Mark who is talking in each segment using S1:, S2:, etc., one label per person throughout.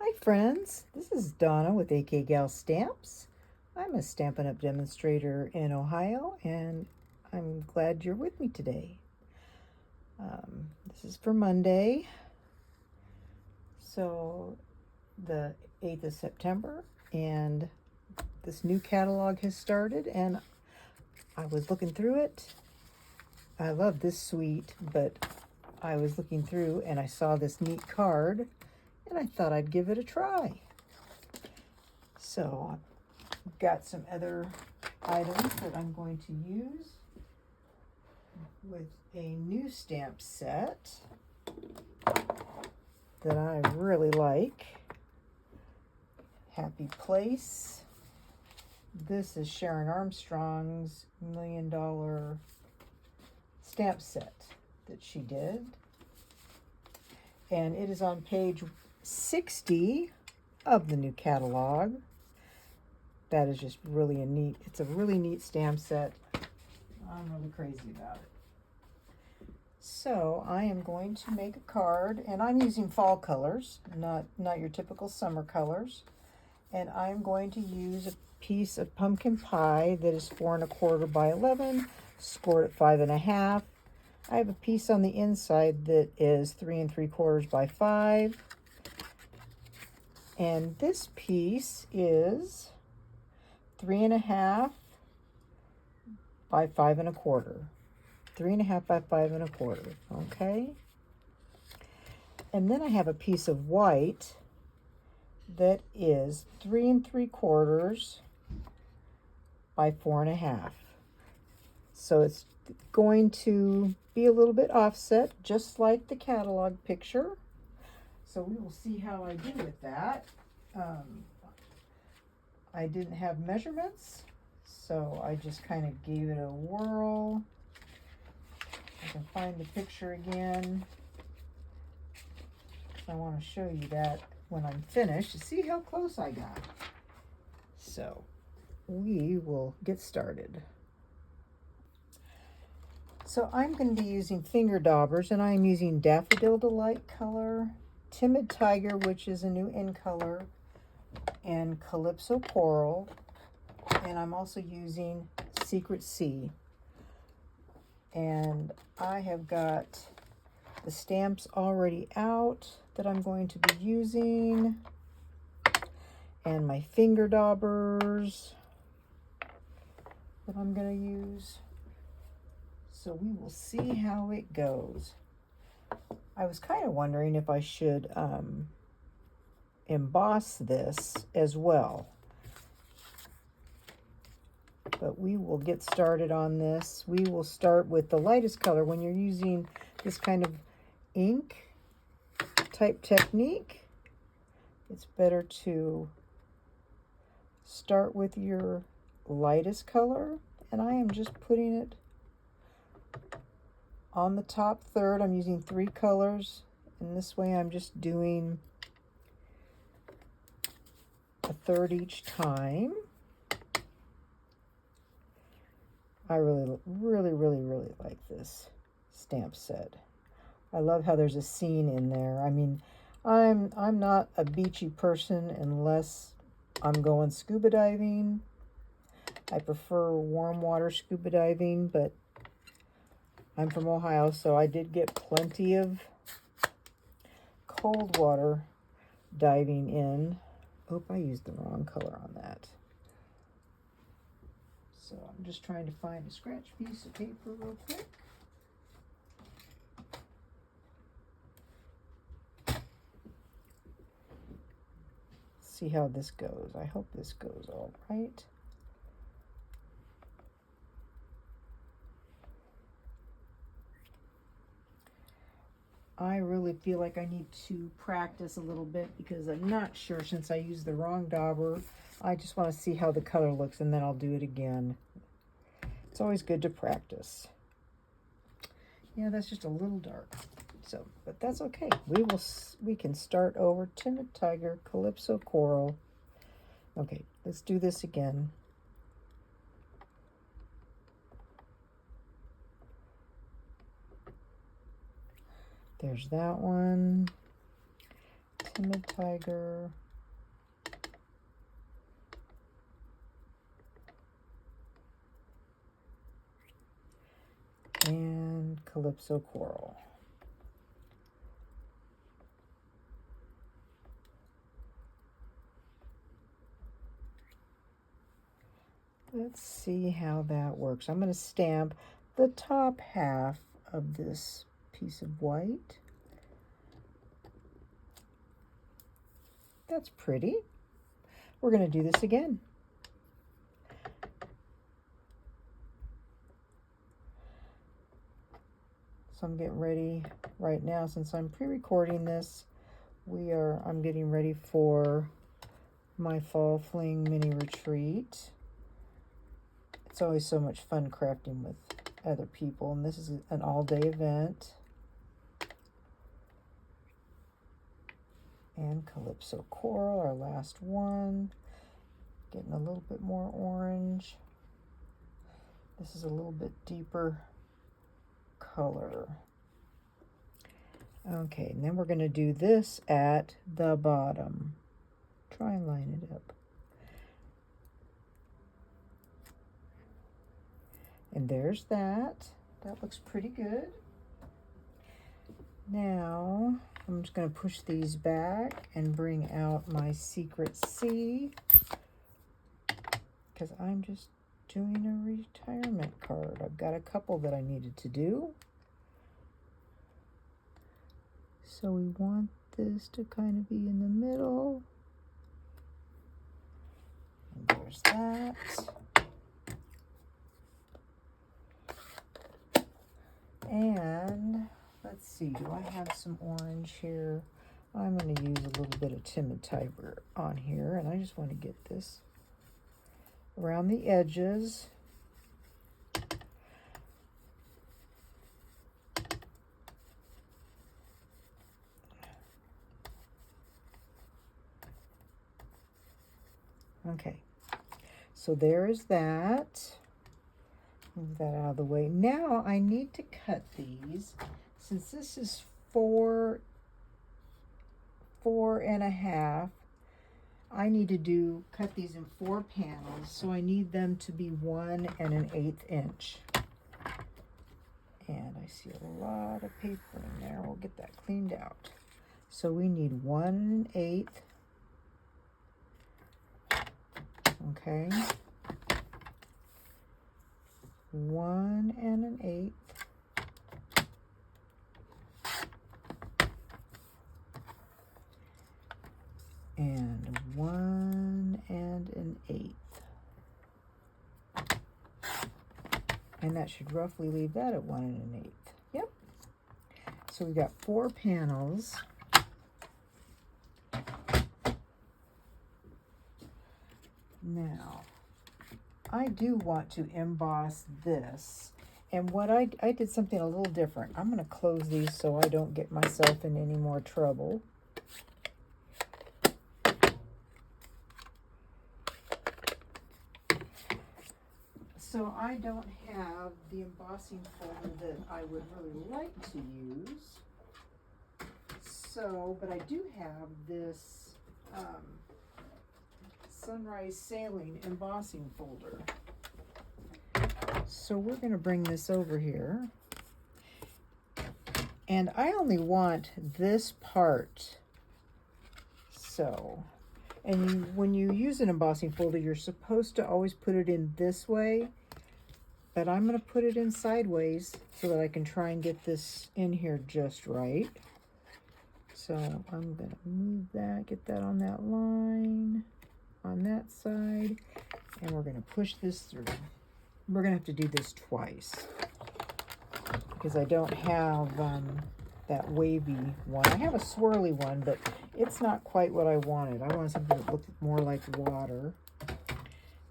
S1: Hi friends, this is Donna with AK Gal Stamps. I'm a Stampin' Up! Demonstrator in Ohio and I'm glad you're with me today. This is for Monday, so the 8th of September, and this new catalog has started and I was looking through it. I love this suite, but I was looking through and I saw this neat card and I thought I'd give it a try. So I've got some other items that I'm going to use with a new stamp set that I really like. Happy Place. This is Sharon Armstrong's $1 Million stamp set that she did. And it is on page 60 of the new catalog. That is just really it's a really neat stamp set. I'm really crazy about it. So I am going to make a card, and I'm using fall colors, not your typical summer colors. And I'm going to use a piece of pumpkin pie that is 4 1/4 by 11, scored at 5 1/2. I have a piece on the inside that is 3 3/4 by 5. And this piece is 3 1/2 by 5 1/4. 3 1/2 by 5 1/4. Okay. And then I have a piece of white that is 3 3/4 by 4 1/2. So it's going to be a little bit offset, just like the catalog picture. So we will see how I do with that. I didn't have measurements, so I just kind of gave it a whirl. I can find the picture again. I want to show you that when I'm finished to see how close I got. So we will get started. So I'm going to be using finger daubers, and I'm using Daffodil Delight color, Timid Tiger, which is a new in color, and Calypso Coral, and I'm also using Secret Sea. And I have got the stamps already out that I'm going to be using, and my finger daubers that I'm going to use. So we will see how it goes. I was kind of wondering if I should emboss this as well. But we will get started on this. We will start with the lightest color. When you're using this kind of ink type technique, it's better to start with your lightest color. And I am just putting it on the top third. I'm using 3 colors, and this way I'm just doing a third each time. I really like this stamp set. I love how there's a scene in there. I mean, I'm not a beachy person unless I'm going scuba diving. I prefer warm water scuba diving, but I'm from Ohio, so I did get plenty of cold water diving in. Oop, I used the wrong color on that. So I'm just trying to find a scratch piece of paper real quick. See how this goes. I hope this goes all right. I really feel like I need to practice a little bit because I'm not sure, since I used the wrong dauber. I just want to see how the color looks, and then I'll do it again. It's always good to practice. Yeah, that's just a little dark. So, but that's okay. We can start over. Timid Tiger, Calypso Coral. Okay, let's do this again. There's that one. Timid Tiger. And Calypso Coral. Let's see how that works. I'm going to stamp the top half of this piece of white. That's pretty. We're going to do this again. So I'm getting ready right now, since I'm pre-recording this. I'm getting ready for my Fall Fling mini retreat. It's always so much fun crafting with other people, and this is an all-day event. And Calypso Coral, our last one. Getting a little bit more orange. This is a little bit deeper color. Okay, and then we're going to do this at the bottom. Try and line it up. And there's that. That looks pretty good. Now, I'm just going to push these back and bring out my Secret C, because I'm just doing a retirement card. I've got a couple that I needed to do. So we want this to kind of be in the middle. And there's that. And let's see, do I have some orange here? I'm going to use a little bit of Timid Tiger on here, and I just want to get this around the edges. Okay, so there is that. Move that out of the way. Now I need to cut these. Since this is 4.5, I need to cut these in 4 panels, so I need them to be 1 1/8 inch. And I see a lot of paper in there. We'll get that cleaned out. So we need 1 1/8. Okay. 1 1/8. And 1 1/8. And that should roughly leave that at 1 1/8. Yep. So we got 4 panels. Now, I do want to emboss this. And what I did something a little different. I'm going to close these so I don't get myself in any more trouble. So I don't have the embossing folder that I would really like to use. So, but I do have this Sunrise Sailing embossing folder. So we're going to bring this over here. And I only want this part. So, and when you use an embossing folder, you're supposed to always put it in this way. But I'm going to put it in sideways so that I can try and get this in here just right. So I'm going to move that, get that on that line, on that side, and we're going to push this through. We're going to have to do this twice because I don't have that wavy one. I have a swirly one, but it's not quite what I wanted. I wanted something that looked more like water.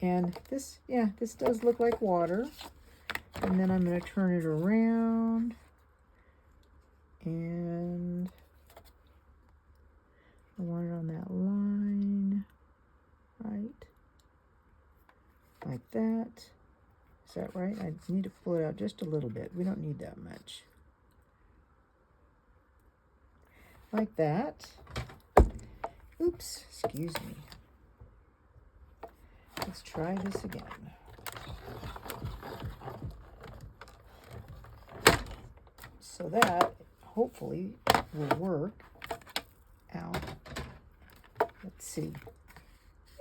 S1: And this, yeah, this does look like water. And then I'm going to turn it around. And I want it on that line. Right. Like that. Is that right? I need to pull it out just a little bit. We don't need that much. Like that. Oops, excuse me. Let's try this again. So that hopefully will work out. Let's see.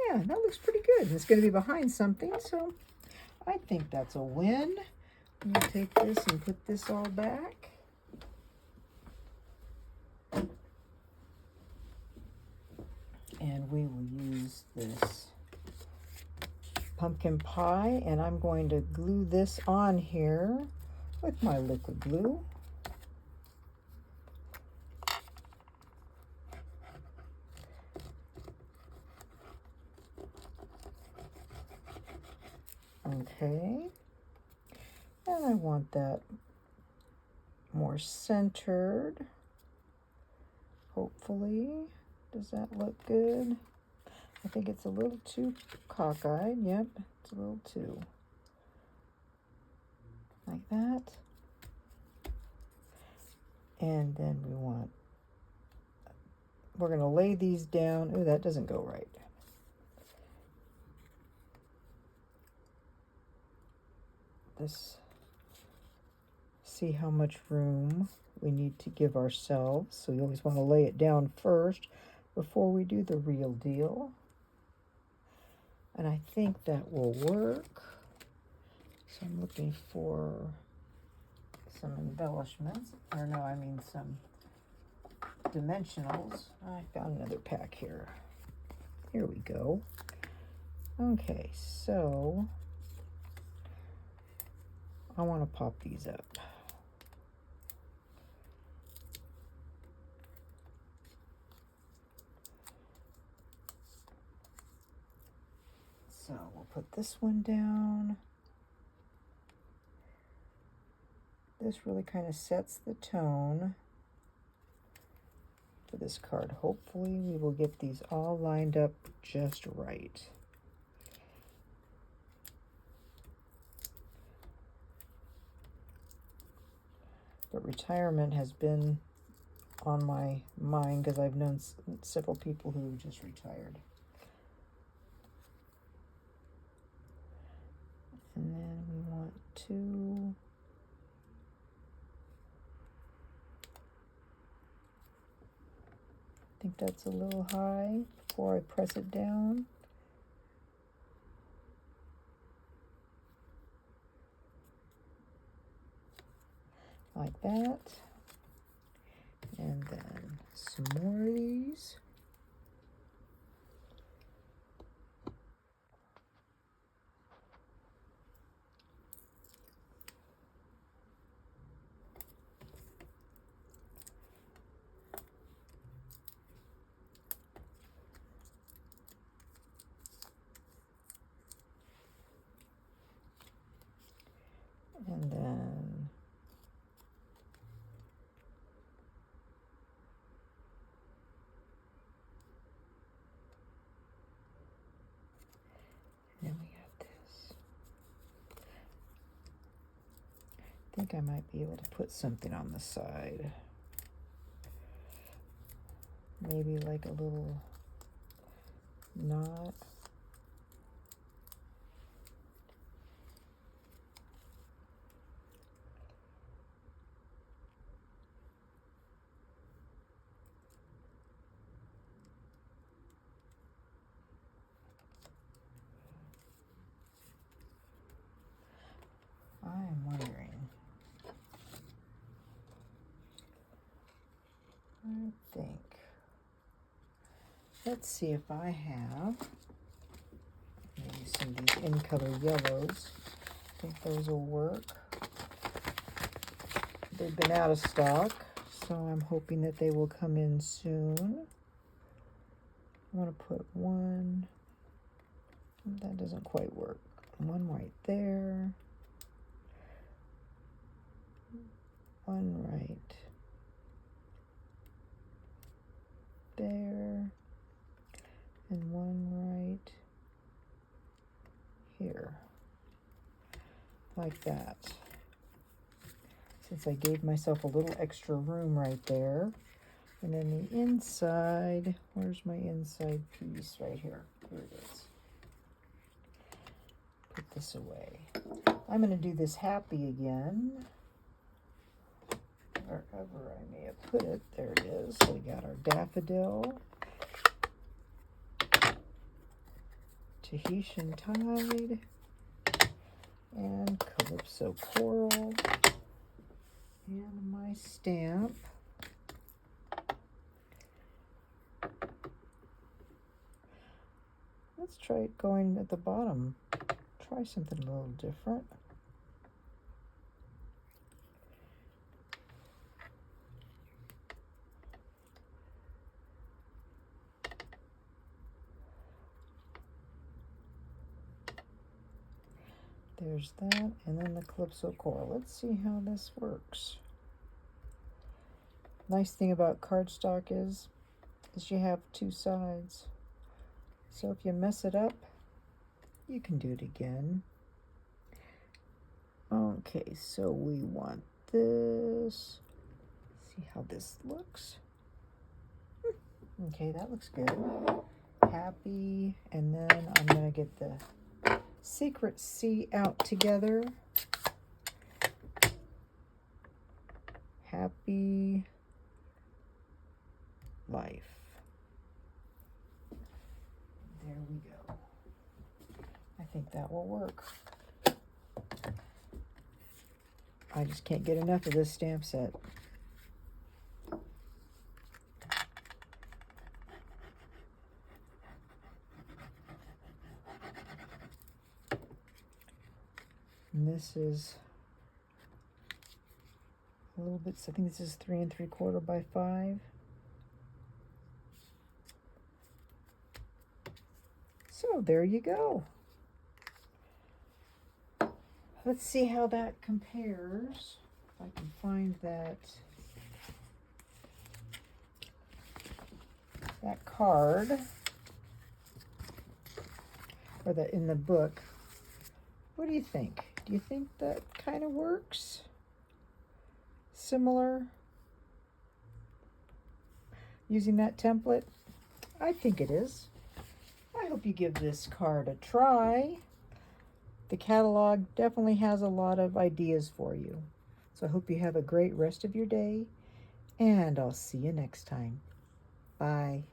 S1: Yeah, that looks pretty good. It's going to be behind something, so I think that's a win. I'm going to take this and put this all back. And we will use this pumpkin pie, and I'm going to glue this on here with my liquid glue. Okay, and I want that more centered, hopefully. Does that look good? I think it's a little too cockeyed. Yep, it's a little too. Like that. And then we're going to lay these down. Ooh, that doesn't go right. See how much room we need to give ourselves. So you always want to lay it down first before we do the real deal. And I think that will work. So I'm looking for some embellishments, or no, I mean some dimensionals. I found another pack here. Here we go. Okay, so I want to pop these up. So we'll put this one down. This really kind of sets the tone for this card. Hopefully we will get these all lined up just right. But retirement has been on my mind because I've known several people who just retired. And then we want to I think that's a little high before I press it down. Like that. And then some more of these. And then we have this. I think I might be able to put something on the side. Maybe like a little knot. I'm wondering. I think. Let's see if I have maybe some of these in color yellows. I think those will work. They've been out of stock, so I'm hoping that they will come in soon. I want to put one. That doesn't quite work. One right there. One right there. And one right here. Like that. Since I gave myself a little extra room right there, And then the inside, where's my inside piece? Right here. Here it is. Put this away. I'm going to do this happy again. Wherever I may have put it. There it is. So we got our daffodil. Tahitian tide. And calypso coral. And my stamp. Let's try it going at the bottom. Try something a little different. There's that, and then the calypso coral. Let's see how this works. Nice thing about cardstock is you have two sides. So if you mess it up, you can do it again. Okay, so we want this. See how this looks. Okay, that looks good. Happy, and then I'm gonna get the secret C out together. Happy life. There we go. I think that will work. I just can't get enough of this stamp set. And this is a little bit, I think this is 3 3/4 by 5. So there you go. Let's see how that compares. If I can find that card, or that in the book. What do you think? Do you think that kind of works? Similar? Using that template? I think it is. I hope you give this card a try. The catalog definitely has a lot of ideas for you. So I hope you have a great rest of your day, and I'll see you next time. Bye.